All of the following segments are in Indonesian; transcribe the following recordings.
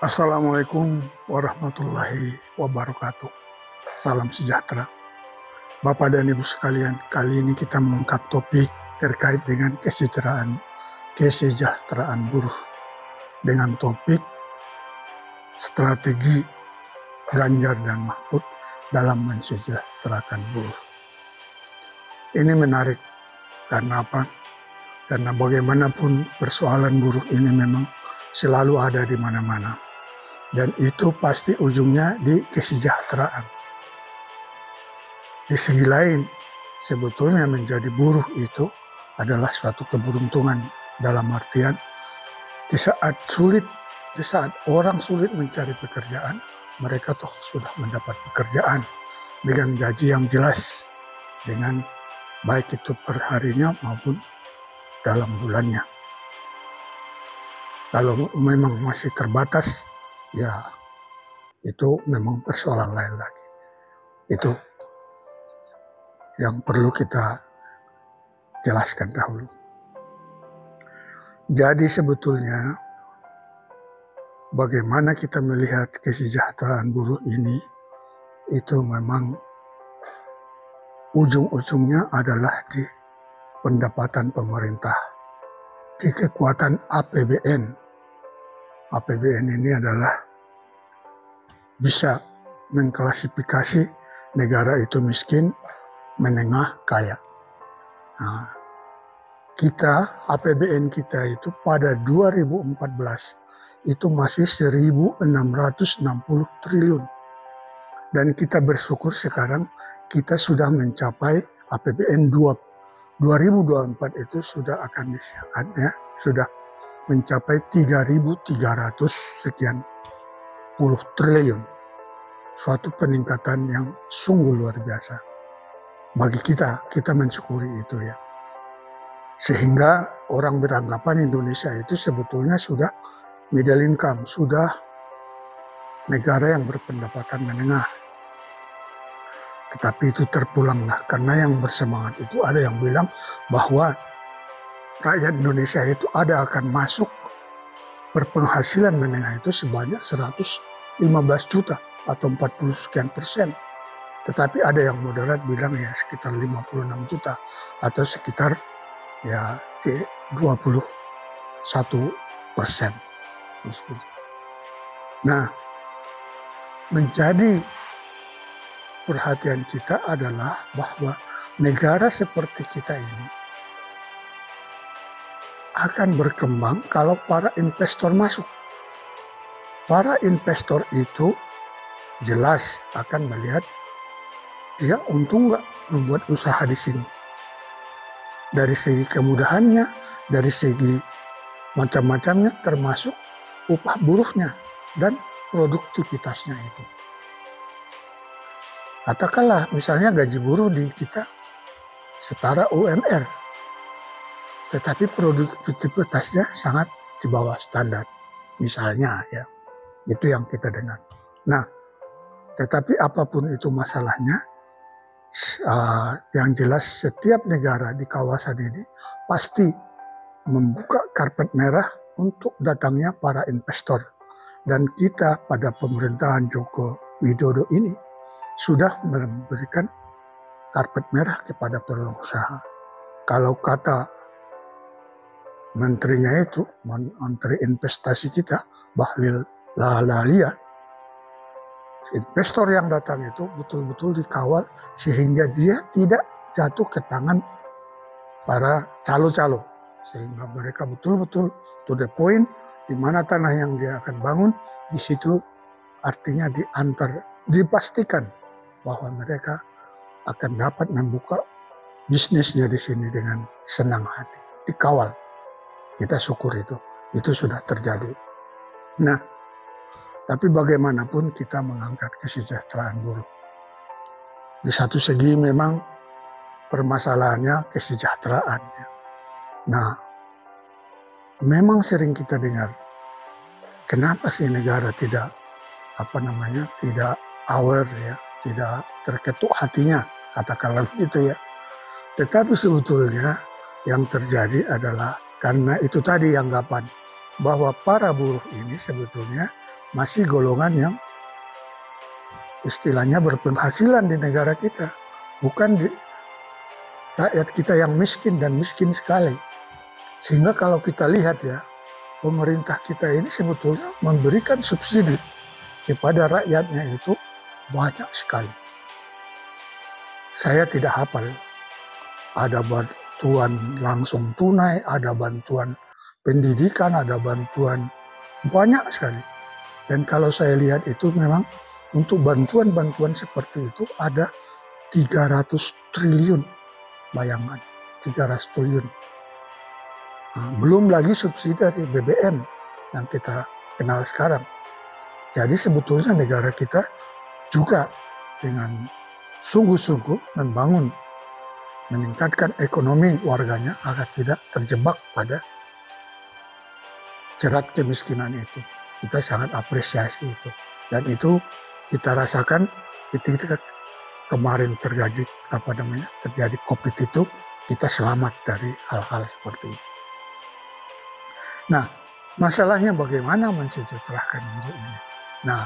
Assalamualaikum warahmatullahi wabarakatuh. Salam sejahtera. Bapak dan Ibu sekalian, kali ini kita mengangkat topik terkait dengan kesejahteraan buruh. Dengan topik strategi Ganjar dan Mahfud dalam mensejahterakan buruh. Ini menarik karena apa? Karena bagaimanapun persoalan buruh ini memang selalu ada di mana-mana. Dan itu pasti ujungnya di kesejahteraan. Di segi lain, sebetulnya menjadi buruh itu adalah suatu keberuntungan dalam artian di saat orang sulit mencari pekerjaan, mereka toh sudah mendapat pekerjaan dengan gaji yang jelas, dengan baik itu per harinya maupun dalam bulannya. Kalau memang masih terbatas, ya itu memang persoalan lain lagi. Itu yang perlu kita jelaskan dahulu. Jadi sebetulnya bagaimana kita melihat kesejahteraan buruh ini, itu memang ujung-ujungnya adalah di pendapatan pemerintah, di kekuatan APBN. APBN ini adalah bisa mengklasifikasi negara itu miskin, menengah, kaya. Nah, APBN kita itu pada 2014 itu masih 1.660 triliun. Dan kita bersyukur sekarang kita sudah mencapai APBN 2024 itu sudah akan disahkannya, sudah mencapai 3.300 sekian puluh triliun. Suatu peningkatan yang sungguh luar biasa. Bagi kita mensyukuri itu ya. Sehingga orang beranggapan Indonesia itu sebetulnya sudah middle income, sudah negara yang berpendapatan menengah. Tetapi itu terpulanglah karena yang bersemangat itu ada yang bilang bahwa rakyat Indonesia itu akan masuk berpenghasilan menengah itu sebanyak 115 juta atau 40 sekian persen. Tetapi ada yang moderat bilang ya sekitar 56 juta atau sekitar ya 21%. Nah, menjadi perhatian kita adalah bahwa negara seperti kita ini akan berkembang kalau para investor masuk. Para investor itu jelas akan melihat dia untung nggak membuat usaha di sini. Dari segi kemudahannya, dari segi macam-macamnya termasuk upah buruhnya dan produktivitasnya itu. Katakanlah misalnya gaji buruh di kita setara UMR. Tetapi produktivitasnya sangat di bawah standar. Misalnya ya, itu yang kita dengar. Nah, tetapi apapun itu masalahnya, yang jelas setiap negara di kawasan ini pasti membuka karpet merah untuk datangnya para investor. Dan kita pada pemerintahan Joko Widodo ini sudah memberikan karpet merah kepada pengusaha. Kalau kata menterinya itu, menteri investasi kita, Bahlil Lahadalia, investor yang datang itu betul-betul dikawal sehingga dia tidak jatuh ke tangan para calo-calo. Sehingga mereka betul-betul to the point, di mana tanah yang dia akan bangun, di situ artinya dipastikan bahwa mereka akan dapat membuka bisnisnya di sini dengan senang hati, dikawal. Kita syukur itu sudah terjadi. Nah, tapi bagaimanapun kita mengangkat kesejahteraan buruh. Di satu segi memang permasalahannya kesejahteraan. Nah, memang sering kita dengar, kenapa sih negara tidak aware ya, tidak terketuk hatinya, katakanlah begitu ya. Tetapi sebetulnya yang terjadi adalah karena itu tadi anggapan bahwa para buruh ini sebetulnya masih golongan yang istilahnya berpenghasilan di negara kita. Bukan di rakyat kita yang miskin dan miskin sekali. Sehingga kalau kita lihat ya, pemerintah kita ini sebetulnya memberikan subsidi kepada rakyatnya itu banyak sekali. Saya tidak hafal. Ada bantuan langsung tunai, ada bantuan pendidikan, ada bantuan banyak sekali. Dan kalau saya lihat itu memang untuk bantuan-bantuan seperti itu ada 300 triliun. Bayangkan, 300 triliun. Nah, belum lagi subsidi dari BBM yang kita kenal sekarang. Jadi sebetulnya negara kita juga dengan sungguh-sungguh meningkatkan ekonomi warganya agar tidak terjebak pada jerat kemiskinan itu. Kita sangat apresiasi itu. Dan itu kita rasakan ketika kemarin terjadi COVID itu, kita selamat dari hal-hal seperti itu. Nah, masalahnya bagaimana mensejahterakan buruh ini? Nah,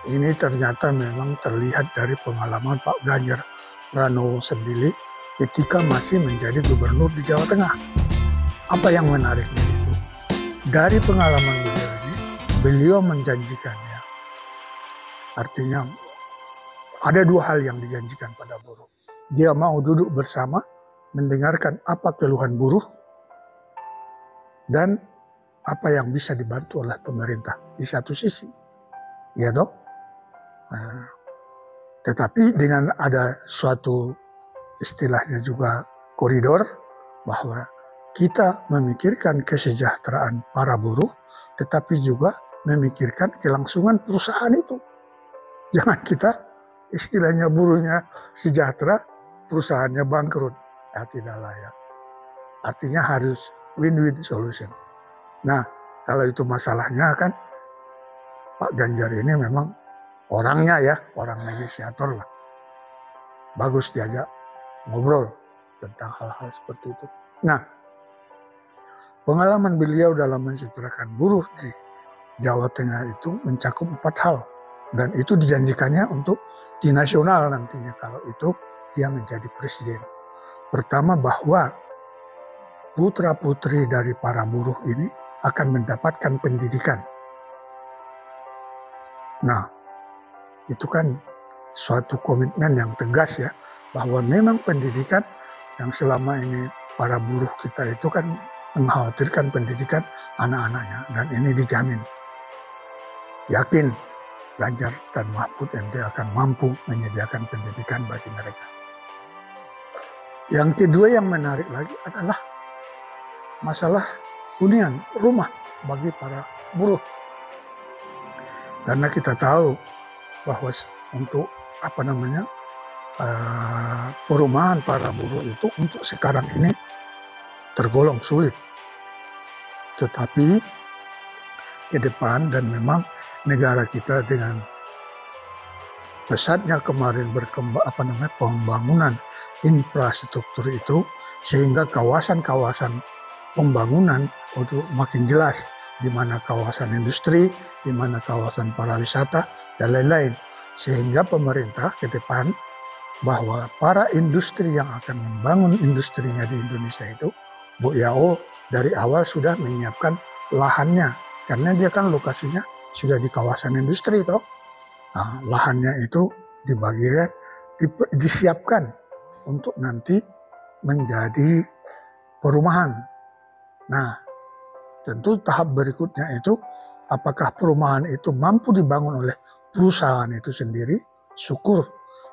ini ternyata memang terlihat dari pengalaman Pak Ganjar Pranowo sendiri ketika masih menjadi gubernur di Jawa Tengah. Apa yang menarik itu? Dari pengalaman beliau ini, beliau menjanjikannya. Artinya, ada dua hal yang dijanjikan pada buruh. Dia mau duduk bersama, mendengarkan apa keluhan buruh, dan apa yang bisa dibantu oleh pemerintah di satu sisi. Ya toh? Tetapi dengan ada suatu istilahnya juga koridor bahwa kita memikirkan kesejahteraan para buruh, tetapi juga memikirkan kelangsungan perusahaan itu. Jangan kita istilahnya buruhnya sejahtera, perusahaannya bangkrut. Ya tidak layak. Artinya harus win-win solution. Nah, kalau itu masalahnya kan Pak Ganjar ini memang orangnya ya, orang negosiator lah. Bagus diajak ngobrol tentang hal-hal seperti itu. Nah, pengalaman beliau dalam mensejahterakan buruh di Jawa Tengah itu mencakup 4 hal. Dan itu dijanjikannya untuk di nasional nantinya kalau itu dia menjadi presiden. Pertama bahwa putra-putri dari para buruh ini akan mendapatkan pendidikan. Nah, itu kan suatu komitmen yang tegas ya, bahwa memang pendidikan yang selama ini para buruh kita itu kan mengkhawatirkan pendidikan anak-anaknya, dan ini dijamin. Yakin Ganjar dan Mahfud MD akan mampu menyediakan pendidikan bagi mereka. Yang kedua yang menarik lagi adalah masalah hunian rumah bagi para buruh. Karena kita tahu bahwa untuk perumahan para buruh itu untuk sekarang ini tergolong sulit. Tetapi ke depan, dan memang negara kita dengan pesatnya kemarin pembangunan infrastruktur itu, sehingga kawasan-kawasan pembangunan untuk makin jelas di mana kawasan industri, di mana kawasan pariwisata, dan lain-lain. Sehingga pemerintah ke depan bahwa para industri yang akan membangun industrinya di Indonesia itu, Bu Yao dari awal sudah menyiapkan lahannya. Karena dia kan lokasinya sudah di kawasan industri toh. Nah, lahannya itu dibagikan, disiapkan untuk nanti menjadi perumahan. Nah, tentu tahap berikutnya itu apakah perumahan itu mampu dibangun oleh perusahaan itu sendiri, syukur.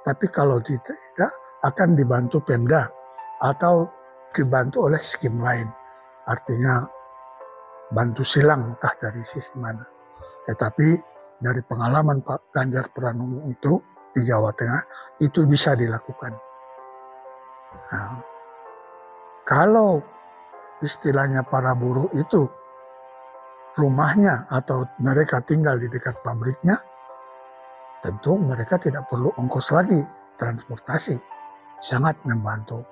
Tapi kalau tidak, akan dibantu Pemda atau dibantu oleh skim lain. Artinya bantu silang entah dari sisi mana. Tetapi dari pengalaman Pak Ganjar Pranowo itu di Jawa Tengah, itu bisa dilakukan. Nah, kalau istilahnya para buruh itu rumahnya atau mereka tinggal di dekat pabriknya, tentu mereka tidak perlu ongkos lagi transportasi. Sangat membantu,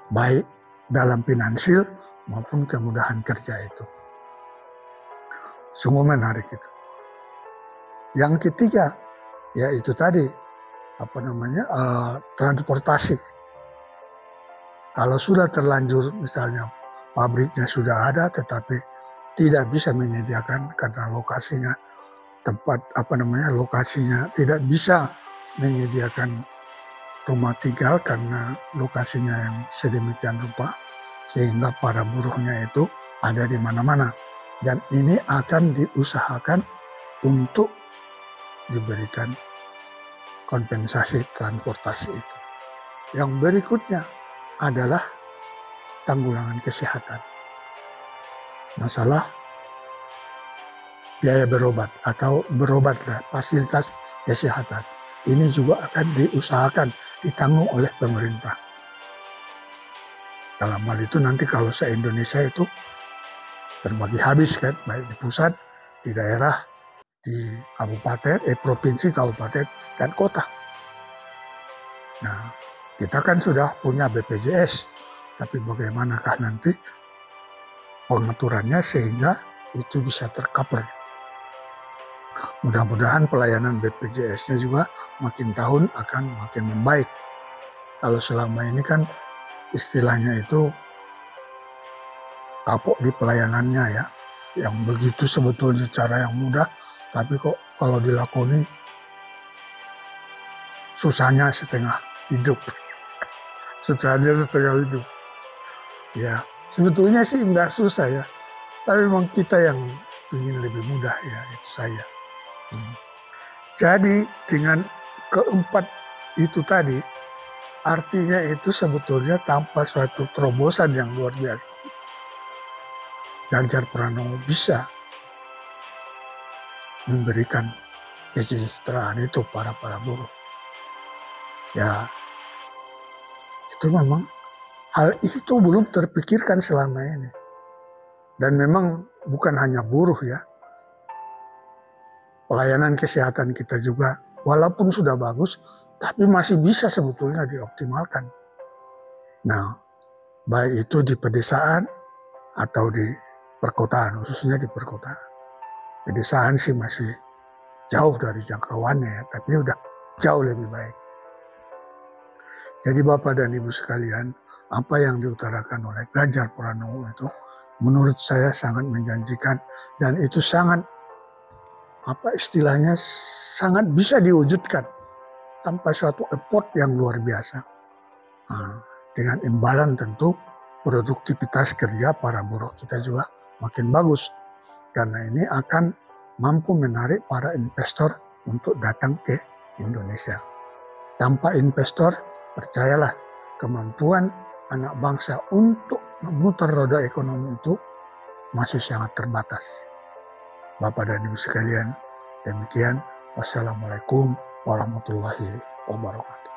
baik dalam finansial maupun kemudahan kerja itu. Sungguh menarik itu. Yang ketiga, yaitu tadi transportasi. Kalau sudah terlanjur misalnya pabriknya sudah ada tetapi tidak bisa menyediakan karena lokasinya lokasinya tidak bisa menyediakan rumah tinggal karena lokasinya yang sedemikian rupa sehingga para buruhnya itu ada di mana-mana dan ini akan diusahakan untuk diberikan kompensasi transportasi itu. Yang berikutnya adalah tanggulangan kesehatan. Masalah biaya berobat atau berobatlah fasilitas kesehatan. Ini juga akan diusahakan ditanggung oleh pemerintah. Dalam hal itu nanti kalau se-Indonesia itu terbagi habis kan, baik di pusat, di daerah, di kabupaten, provinsi, kabupaten, dan kota. Nah, kita kan sudah punya BPJS, tapi bagaimanakah nanti pengaturannya sehingga itu bisa tercover. Mudah-mudahan pelayanan BPJS-nya juga makin tahun akan makin membaik. Kalau selama ini kan istilahnya itu kapok di pelayanannya ya, yang begitu sebetulnya cara yang mudah, tapi kok kalau dilakoni susahnya setengah hidup. Susahnya setengah hidup. Ya, sebetulnya sih nggak susah ya, tapi memang kita yang ingin lebih mudah ya, itu saya. Jadi dengan keempat itu tadi, artinya itu sebetulnya tanpa suatu terobosan yang luar biasa, Ganjar Pranowo bisa memberikan kesejahteraan itu para buruh. Ya, itu memang hal itu belum terpikirkan selama ini. Dan memang bukan hanya buruh ya, pelayanan kesehatan kita juga walaupun sudah bagus, tapi masih bisa sebetulnya dioptimalkan. Nah, baik itu di pedesaan atau di perkotaan, khususnya di perkotaan. Pedesaan sih masih jauh dari jangkauannya ya, tapi udah jauh lebih baik. Jadi Bapak dan Ibu sekalian, apa yang diutarakan oleh Ganjar Pranowo itu menurut saya sangat menjanjikan dan itu sangat sangat bisa diwujudkan tanpa suatu effort yang luar biasa. Nah, dengan imbalan tentu produktivitas kerja para buruh kita juga makin bagus karena ini akan mampu menarik para investor untuk datang ke Indonesia. Tanpa investor, percayalah kemampuan anak bangsa untuk memutar roda ekonomi itu masih sangat terbatas. Bapak dan Ibu sekalian, demikian. Wassalamualaikum warahmatullahi wabarakatuh.